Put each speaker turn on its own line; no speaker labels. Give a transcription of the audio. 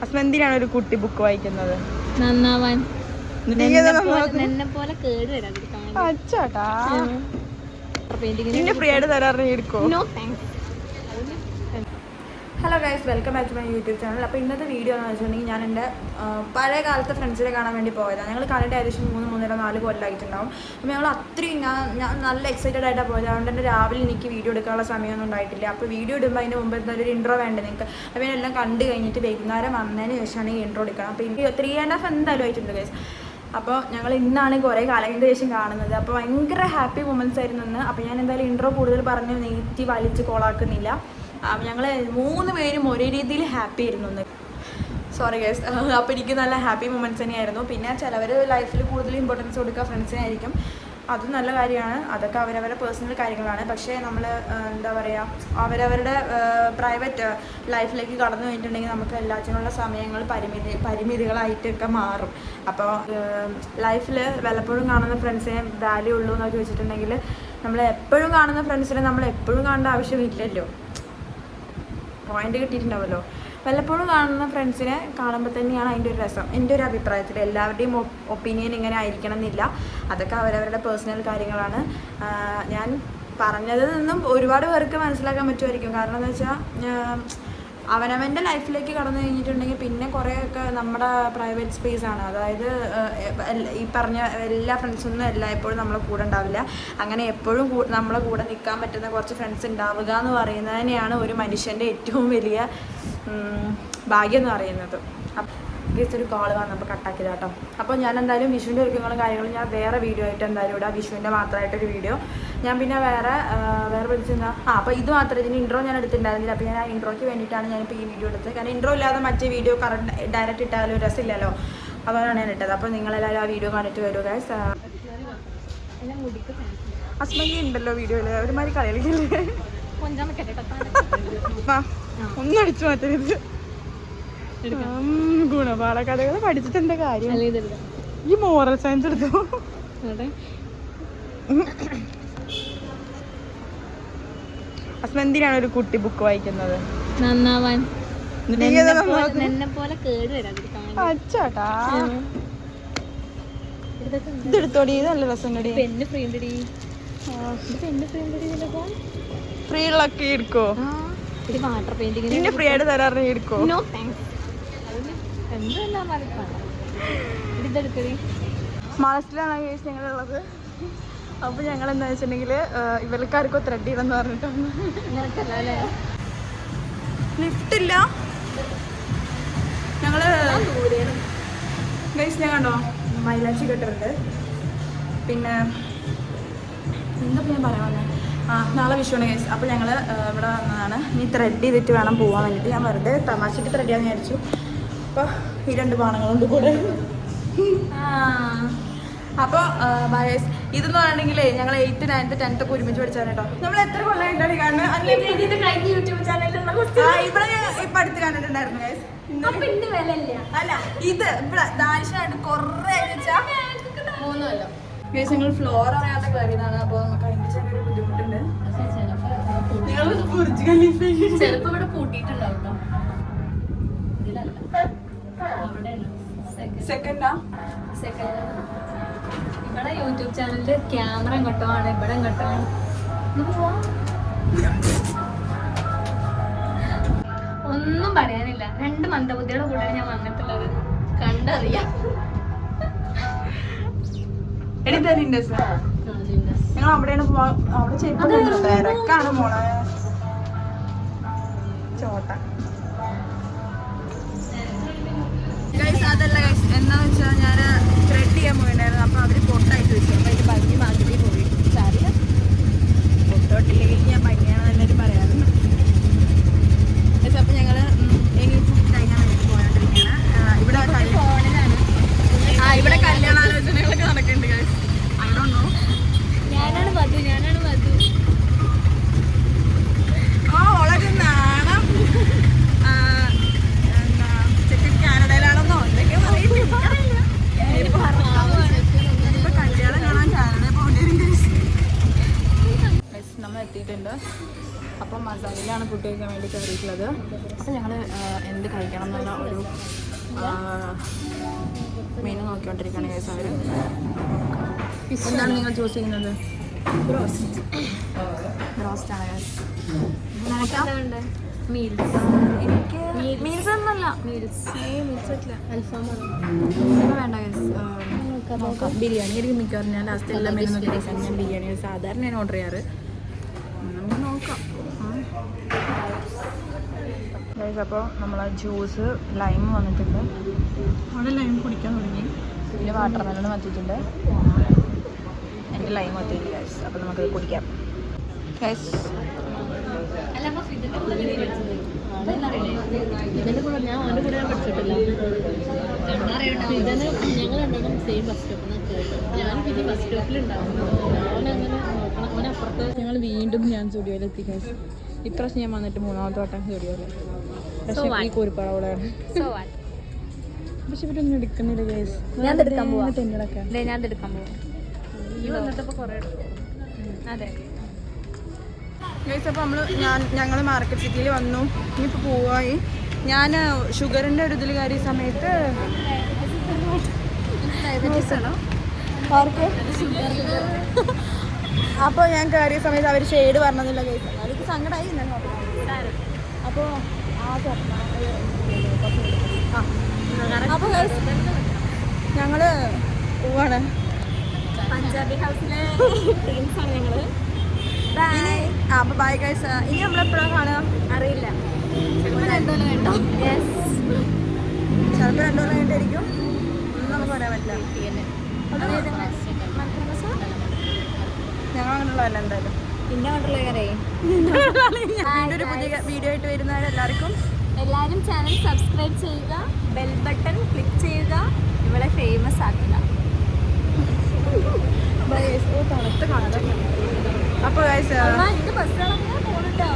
ഹസ്ബൻഡിനാണ് ഒരു കുട്ടി ബുക്ക് വായിക്കുന്നത്.
നന്നാവാൻ
അച്ചാട്ടാ ഫ്രീ ആയിട്ട് തരാറ് എടുക്കോ? Hello guys, welcome back to my YouTube channel. അപ്പോൾ ഇന്നത്തെ വീഡിയോ എന്ന് വെച്ചിട്ടുണ്ടെങ്കിൽ ഞാൻ എൻ്റെ പഴയ കാലത്തെ ഫ്രണ്ട്സിനെ കാണാൻ വേണ്ടി പോയതാണ്. ഞങ്ങൾ കണ്ടിട്ട് ഏകദേശം 3-4 കൊല്ലമായിട്ടുണ്ടാവും. അപ്പോൾ ഞങ്ങൾ അത്രയും ഞാൻ നല്ല എക്സൈറ്റഡ് ആയിട്ടാണ് പോയത്. അതുകൊണ്ട് തന്നെ രാവിലെ എനിക്ക് വീഡിയോ എടുക്കാനുള്ള സമയമൊന്നും ഉണ്ടായിട്ടില്ല. അപ്പോൾ വീഡിയോ ഇടുമ്പോൾ അതിന് മുമ്പ് എന്തായാലും ഒരു ഇൻട്രോ വേണ്ടേ നിങ്ങൾക്ക്. അപ്പോൾ എല്ലാം കണ്ട് കഴിഞ്ഞിട്ട് വൈകുന്നേരം വന്നതിന് ശേഷമാണ് ഈ ഇൻട്രോ എടുക്കണം. അപ്പോൾ എനിക്ക് 3.5 എന്തായാലും ആയിട്ടുണ്ട് ഗൈസ്. അപ്പോൾ ഞങ്ങൾ ഇന്നാണ് കുറേ കാലങ്ങൾക്ക് ശേഷം കാണുന്നത്. അപ്പോൾ ഭയങ്കര ഹാപ്പി മൊമെൻറ്റ്സ് ആയിരുന്നു ഇന്ന്. അപ്പോൾ ഞാൻ എന്തായാലും ഇൻട്രോ കൂടുതൽ പറഞ്ഞ് നീട്ടി വലിച്ച് കോളാക്കുന്നില്ല. ഞങ്ങൾ 3 പേരും ഒരേ രീതിയിൽ ഹാപ്പി ആയിരുന്നു ഇന്ന്. Sorry guys. അപ്പോൾ എനിക്ക് നല്ല ഹാപ്പി മൊമെൻറ്റ്സ് തന്നെയായിരുന്നു. പിന്നെ ചിലവർ ലൈഫിൽ കൂടുതൽ ഇമ്പോർട്ടൻസ് കൊടുക്കുക ഫ്രണ്ട്സിനായിരിക്കും. അതും നല്ല കാര്യമാണ്. അതൊക്കെ അവരവരുടെ പേഴ്സണൽ കാര്യങ്ങളാണ്. പക്ഷേ നമ്മൾ എന്താ പറയുക, അവരവരുടെ പ്രൈവറ്റ് ലൈഫിലേക്ക് കടന്നു കഴിഞ്ഞിട്ടുണ്ടെങ്കിൽ നമുക്ക് എല്ലാത്തിനുള്ള സമയങ്ങൾ പരിമിതികളായിട്ടൊക്കെ മാറും. അപ്പോൾ ലൈഫിൽ വല്ലപ്പോഴും കാണുന്ന ഫ്രണ്ട്സിനെ വാല്യൂ ഉള്ളൂ എന്നൊക്കെ ചോദിച്ചിട്ടുണ്ടെങ്കിൽ നമ്മൾ എപ്പോഴും കാണുന്ന ഫ്രണ്ട്സിനെ നമ്മൾ എപ്പോഴും കാണേണ്ട ആവശ്യമില്ലല്ലോ. പോയിന്റ് കിട്ടിയിട്ടുണ്ടാവുമല്ലോ. വല്ലപ്പോഴും കാണുന്ന ഫ്രണ്ട്സിനെ കാണുമ്പോൾ തന്നെയാണ് അതിൻ്റെ ഒരു രസം. എൻ്റെ ഒരു അഭിപ്രായത്തിൽ എല്ലാവരുടെയും ഒപ്പീനിയൻ ഇങ്ങനെ ആയിരിക്കണം എന്നില്ല. അതൊക്കെ അവരവരുടെ പേഴ്സണൽ കാര്യങ്ങളാണ്. ഞാൻ പറഞ്ഞതിൽ നിന്നും ഒരുപാട് പേർക്ക് മനസ്സിലാക്കാൻ പറ്റുമായിരിക്കും. കാരണം എന്ന് വെച്ചാൽ അവനവൻ്റെ ലൈഫിലേക്ക് കടന്നു കഴിഞ്ഞിട്ടുണ്ടെങ്കിൽ പിന്നെ കുറേയൊക്കെ നമ്മുടെ പ്രൈവറ്റ് സ്പേസ് ആണ്. അതായത് ഈ പറഞ്ഞ എല്ലാ ഫ്രണ്ട്സൊന്നും എല്ലായ്പ്പോഴും നമ്മളെ കൂടെ ഉണ്ടാവില്ല. അങ്ങനെ എപ്പോഴും നമ്മളെ കൂടെ നിൽക്കാൻ പറ്റുന്ന കുറച്ച് ഫ്രണ്ട്സ് ഉണ്ടാവുക എന്ന് പറയുന്നത് തന്നെയാണ് ഒരു മനുഷ്യൻ്റെ ഏറ്റവും വലിയ ഭാഗ്യം എന്ന് പറയുന്നത്. ജസ്റ്റ് ഒരു കോൾ വന്നപ്പോൾ കട്ടാക്കിയത് കേട്ടോ. അപ്പോൾ ഞാൻ എന്തായാലും വിഷുവിൻ്റെ ഒരുക്കങ്ങളും കാര്യങ്ങളും ഞാൻ വേറെ വീഡിയോ ആയിട്ട് എന്തായാലും ഇടാം. വിഷുവിൻ്റെ മാത്രമായിട്ടൊരു വീഡിയോ ഞാൻ പിന്നെ വേറെ വിളിച്ചെന്താ അപ്പോൾ ഇത് മാത്രം ഇതിന് ഇൻട്രോ ഞാൻ എടുത്തിട്ടുണ്ടായിരുന്നില്ല. അപ്പോൾ ഞാൻ ആ ഇൻട്രോയ്ക്ക് വേണ്ടിയിട്ടാണ് ഞാനിപ്പോൾ ഈ വീഡിയോ എടുത്തത്. കാരണം ഇൻട്രോ ഇല്ലാതെ മറ്റേ വീഡിയോ ഡയറക്റ്റ് ഇട്ടാലും രസമില്ലല്ലോ. അതാണ് ഞാൻ ഇട്ടത്. അപ്പോൾ നിങ്ങളെല്ലാവരും ആ വീഡിയോ കണ്ടിട്ട് വരിക ഗൈസ്. ഹസ്ബൻഡ് ഉണ്ടല്ലോ വീഡിയോയിൽ ഒരുമാതിരി കളികളില്ലേ. ഒന്നും അടിച്ചു മാറ്റരുത്. ഗുണപാഠകഥകൾ പഠിച്ചിട്ട് എന്താ കാര്യം? ഈ മോറൽ സയൻസ് എടുത്തോ. ഹസ്ബൻഡിനാണ് ഒരു കുട്ടി ബുക്ക് വായിക്കുന്നത്.
നന്നാവാൻ
അച്ചാട്ടാ ഇതെടുത്തോടി, നല്ല രസം കടി. ഫ്രീ ഉള്ളൊക്കെ എടുക്കോ?
വാട്ടർ പെയിന്റിംഗ്
പിന്നെ ഫ്രീ ആയിട്ട് തരാറ് എടുക്കോ? മാളസിലാണ് കേസ് ഞങ്ങളുള്ളത്. അപ്പോൾ ഞങ്ങൾ എന്താ വെച്ചിട്ടുണ്ടെങ്കിൽ ഇവർക്കാർക്കോ ത്രെഡ് ചെയ്തെന്ന് പറഞ്ഞിട്ടൊന്ന് ലിഫ്റ്റ് ഇല്ല. ഞങ്ങള് ഗൈസ് ഞാൻ കണ്ടോ മൈലാഞ്ചി കെട്ടുണ്ട്. പിന്നെ എന്താ ഞാൻ പറയാൻ വന്നത്, നാളെ വിഷുവാണ് ഗൈസ്. അപ്പോൾ ഞങ്ങൾ ഇവിടെ വന്നതാണ്. ഇനി ത്രെഡ് ചെയ്തിട്ട് വേണം പോകാൻ വേണ്ടിയിട്ട്. ഞാൻ വെറുതെ തമാശയ്ക്ക് ത്രെഡ് ചെയ്യാമെന്ന് വിചാരിച്ചു. അപ്പോൾ ഈ 2 ബാണങ്ങളുണ്ട് കൂടെ. അപ്പോൾ ഗൈസ് ഇതെന്ന് പറഞ്ഞിട്ടുണ്ടെങ്കിൽ ഞങ്ങൾ 8th, 9th, 10th ഒക്കെ ഒരുമിച്ച് പഠിച്ചാണ് കേട്ടോ. നമ്മൾ എത്ര കൊല്ലമായിട്ടാണ് കാണുന്നത്? യൂട്യൂബ് ചാനലിലുള്ള ഇവിടെ ഇപ്പം അടുത്ത് കണ്ടിട്ടുണ്ടായിരുന്നു ഗൈസ്. അല്ല ഇത് ഇവിടെ ദാരിശനായിട്ട് കുറേ വെച്ചാൽ 3 കൊല്ലം ഗൈസ്. ഞങ്ങൾ ഫ്ലോർ അറിയാതെ കയറിയതാണ്. അപ്പോൾ നമുക്ക് അതിൻ്റെ ചെറിയൊരു ബുദ്ധിമുട്ടുണ്ട്.
ചിലപ്പോ ഇവിടെ പൂട്ടിയിട്ടുണ്ടാവും. ഇവിടെ യൂട്യൂബ് ചാനലില് ക്യാമറ ഇങ്ങോട്ടോ ആണ്, ഇവിടെ ഇങ്ങോട്ടോ ആണ്. ഒന്നും പറയാനില്ല. 2 മന്ദബുദ്ധിയുടെ കൂടെ ഞാൻ വന്നിട്ടുള്ളത്. കണ്ടറിയാം.
ഞങ്ങൾ അവിടെയാണ് അവിടെ തിരക്കാണ് മോളെ. ചോട്ട അതല്ല ഗൈസ്. എന്താണെന്ന് വെച്ചാൽ ഞാൻ ത്രെഡ് ചെയ്യാൻ പോയിട്ടുണ്ടായിരുന്നു. അപ്പോൾ അവർ പൊട്ടായിട്ട് വെച്ചു. അപ്പോൾ അതിൻ്റെ ഭംഗി മാറ്റി പോയി. സാരില്ല, പൊട്ടോട്ടില്ലെങ്കിൽ ഞാൻ ഭംഗിയാണെന്ന് എല്ലാവരും പറയാറുണ്ട്. അപ്പോൾ ഞങ്ങൾ ഇനി ഫുഡ് കഴിക്കാൻ വേണ്ടി പോയോണ്ടിരിക്കുകയാണ്. ഇവിടെ ഇവിടെ കല്യാണാലോചനകളൊക്കെ നടക്കുന്നുണ്ട് ഗൈസ്. I don't know.
ഞാനാണ് മധു.
വളരെ നാണം. എന്താ ചെക്കൻ കാനഡയിലാണെന്നോ എന്തൊക്കെ പറയുന്നു. ഹോട്ടലിലാണ് ഫുഡ് കഴിക്കാൻ വേണ്ടി കയറിയിട്ടുള്ളത്. അപ്പോൾ ഞങ്ങൾ എന്ത് കഴിക്കണം എന്നുള്ള ഒരു മെനു നോക്കിക്കൊണ്ടിരിക്കുകയാണ് ഗൈസ്. അവർ എന്താണ് നിങ്ങൾ ചൂസ് ചെയ്യുന്നത്? റോസ്റ്റാണ് ഗൈസ്. എനിക്ക് മീൽസ് ഒന്നല്ല, ഇപ്പോൾ വേണ്ട ഗൈസ്. നോക്കാം. ബിരിയാണി എനിക്ക് മിക്കവാറും ഞാൻ ലാസ്റ്റ് എല്ലാം മെനു നോക്കി കഴിക്കാൻ ഞാൻ ബിരിയാണി സാധാരണ ഞാൻ ഓർഡർ ചെയ്യാറ്. നമുക്ക് നോക്കാം ഗൈസ്. അപ്പോൾ നമ്മൾ ജ്യൂസ് ലൈം വന്നിട്ടുണ്ട്. അവിടെ ലൈം കുടിക്കാൻ തുടങ്ങി. പിന്നെ വാട്ടർ മെലൺ വന്നിട്ടുണ്ട്. എനിക്ക് ലൈം വന്നിട്ടുണ്ട് ഗൈസ്. അപ്പോൾ നമുക്ക് കുടിക്കാം ഗൈസ്.
ഇതിന്റെ കൂടെ ഞാൻ അവൻ്റെ കൂടെ പഠിച്ചിട്ടില്ല. ഇതിന് ഞങ്ങൾ രണ്ടും സെയിം ബസ് സ്റ്റോപ്പിൽ ഞാൻ പിന്നെ ബസ് സ്റ്റോപ്പിലുണ്ടാവും. അവനങ്ങനെ നോക്കണം. അവനപ്പുറത്ത്
ഞങ്ങൾ വീണ്ടും ഞാൻ സ്റ്റുഡിയോയിലെത്തി ഗൈസ്. ഇപ്രാവശ്യം ഞാൻ വന്നിട്ട് 3ാമത്തെ വട്ടം സ്റ്റുഡിയോയിൽ. പക്ഷേ ഈ കുരിപ്പാടോടെയാണ്. പക്ഷെ ഇവരൊന്നും എടുക്കുന്നില്ല ഗൈസ്.
ഞാൻ എടുക്കാൻ പോവാം.
തെന്നിടക്കാൻ
ഞാൻ എടുക്കാൻ പോവാം. ഈ വന്നിട്ടപ്പോൾ കുറേ അതെ
ഗൈസ്. അപ്പോൾ ഞങ്ങൾ മാർക്കറ്റ് സിറ്റിയിൽ വന്നു. ഇനിയിപ്പോൾ പോവായി. ഞാൻ ഷുഗറിൻ്റെ ഒരു ഇതിൽ കയറിയ സമയത്ത് അപ്പോൾ ഞാൻ കയറിയ സമയത്ത് അവർ ഷെയ്ഡ് പറഞ്ഞതില്ല ഗൈസ്. അവർക്ക് സങ്കടമായി. അപ്പോൾ അപ്പോൾ ഞങ്ങൾ പോവാണ്.
പഞ്ചാബി ഹൗസിലെ ടീംസാണ് ഞങ്ങൾ.
അപ്പോൾ ബൈ ഗൈസ്. ഇനി നമ്മളെപ്പോഴാണ് കാണുക
അറിയില്ല. ചിലപ്പോൾ 2 കൊല്ലം വേണ്ടോ?
ചിലപ്പോൾ 2 കൊല്ലം കഴിഞ്ഞിട്ടായിരിക്കും. ഒന്നും നമുക്ക് പറയാൻ പറ്റില്ല. ഞങ്ങൾ അങ്ങനെയുള്ളതല്ല എന്തായാലും.
പിന്നെ കൊണ്ടുള്ളവരെ
ഒരു പുതിയ വീഡിയോ ആയിട്ട് വരുന്നവരെല്ലാവർക്കും
എല്ലാവരും ചാനൽ സബ്സ്ക്രൈബ് ചെയ്യുക, ബെൽ ബട്ടൺ ക്ലിക്ക് ചെയ്യുക, ഇവളെ ഫേമസ് ആക്കുക.
തണുത്ത് കാണാൻ. അപ്പോൾ ഗൈസ്
ഇത് ബസ്സുകളൊക്കെ പോകട്ടോ.